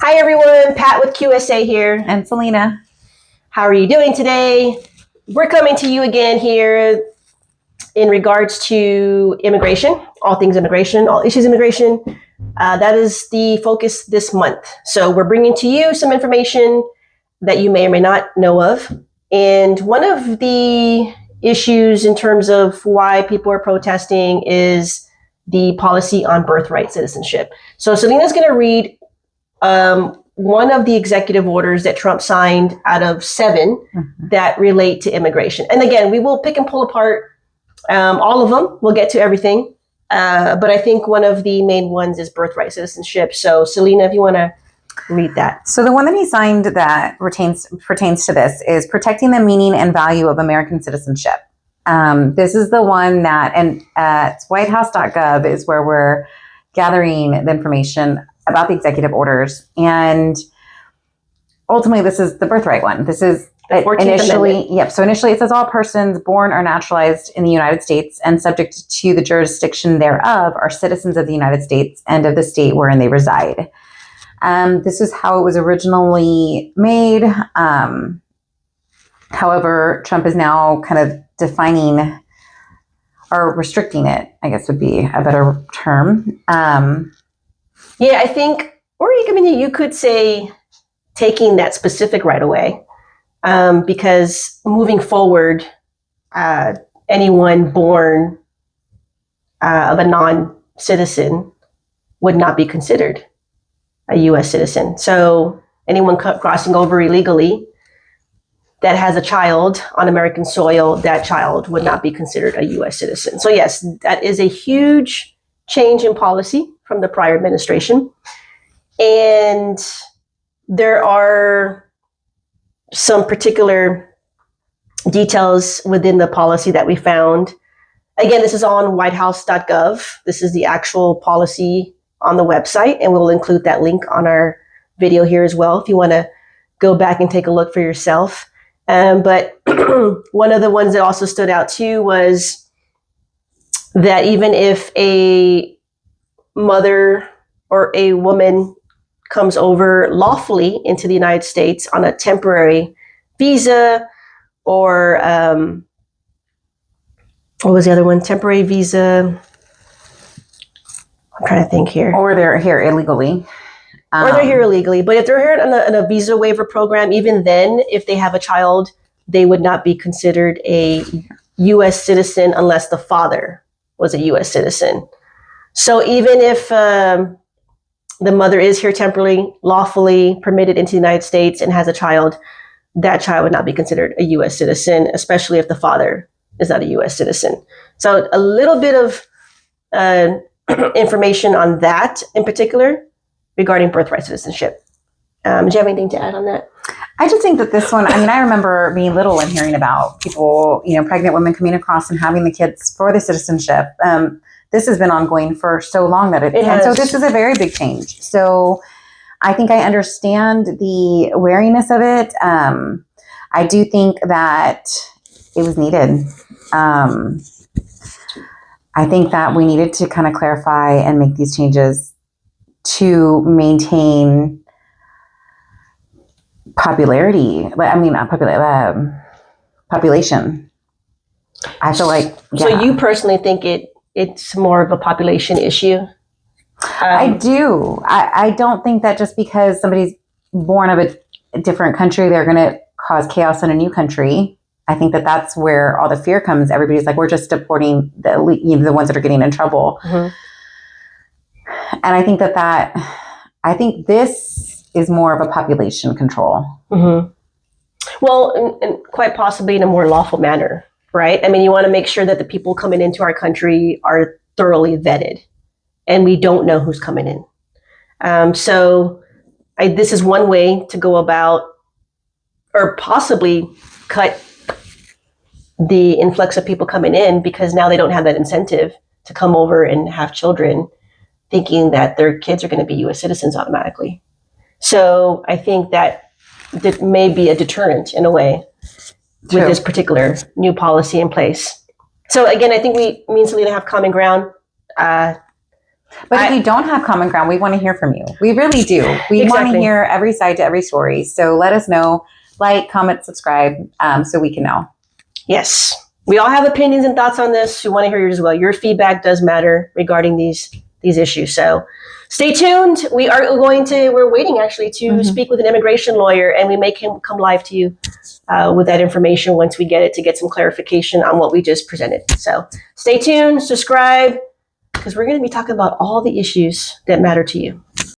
Hi everyone, Pat with QSA here. And Selena. How are you doing today? We're coming to you again here in regards to immigration, all things immigration, all issues immigration. That is the focus this month. So we're bringing to you some information that you may or may not know of. And one of the issues in terms of why people are protesting is the policy on birthright citizenship. So Selena's going to read one of the executive orders that Trump signed out of 7 that relate to immigration. And again, we will pick and pull apart all of them. We'll get to everything. But I think one of the main ones is birthright citizenship. So Selena, if you want to read that. So the one that he signed that pertains to this is protecting the meaning and value of American citizenship. This is the one that, and it's whitehouse.gov is where we're gathering the information about the executive orders. And ultimately, this is the birthright one. This is initially, yep. So initially it says all persons born or naturalized in the United States and subject to the jurisdiction thereof are citizens of the United States and of the state wherein they reside. This is how it was originally made. However, Trump is now kind of defining or restricting it, I guess would be a better term. Yeah, I think, or you could say taking that specific right away, because moving forward, anyone born of a non-citizen would not be considered a U.S. citizen. So anyone crossing over illegally that has a child on American soil, that child would not be considered a U.S. citizen. So yes, that is a huge change in policy from the prior administration. And there are some particular details within the policy that we found. Again, this is on whitehouse.gov. This is the actual policy on the website, and we'll include that link on our video here as well if you want to go back and take a look for yourself. But one of the ones that also stood out too was that even if a mother or a woman comes over lawfully into the United States on a temporary visa, or what was the other one? Temporary visa. I'm trying to think here. Or they're here illegally. Or they're here illegally. But if they're here on a visa waiver program, even then, if they have a child, they would not be considered a U.S. citizen unless the father was a U.S. citizen. So even if the mother is here temporarily, lawfully permitted into the United States and has a child, that child would not be considered a U.S. citizen, especially if the father is not a U.S. citizen. So a little bit of information on that in particular regarding birthright citizenship. Do you have anything to add on that? I just think that this one, I remember being little and hearing about people, pregnant women coming across and having the kids for the citizenship. This has been ongoing for so long that it has. So this is a very big change. So I think I understand the wariness of it. I do think that it was needed. I think that we needed to kind of clarify and make these changes to maintain population. I feel like, yeah. So you personally think it's more of a population issue? I do. I don't think that just because somebody's born of a different country, they're going to cause chaos in a new country. I think that that's where all the fear comes. Everybody's like, we're just deporting the ones that are getting in trouble. Mm-hmm. And I think I think this is more of a population control. Mm-hmm. Well, and quite possibly in a more lawful manner, right? I mean, you want to make sure that the people coming into our country are thoroughly vetted and we don't know who's coming in. So this is one way to go about, or possibly cut the influx of people coming in, because now they don't have that incentive to come over and have children thinking that their kids are going to be U.S. citizens automatically. So I think that may be a deterrent in a way with this particular new policy in place. So again, I think me and Selena have common ground. But if you don't have common ground, we want to hear from you. We really do. We want to hear every side to every story. So let us know, like, comment, subscribe, so we can know. Yes. We all have opinions and thoughts on this. We want to hear yours as well. Your feedback does matter regarding these issues. So stay tuned. We're waiting actually to speak with an immigration lawyer, and we may come live to you with that information once we get it, to get some clarification on what we just presented. So stay tuned, subscribe, because we're going to be talking about all the issues that matter to you.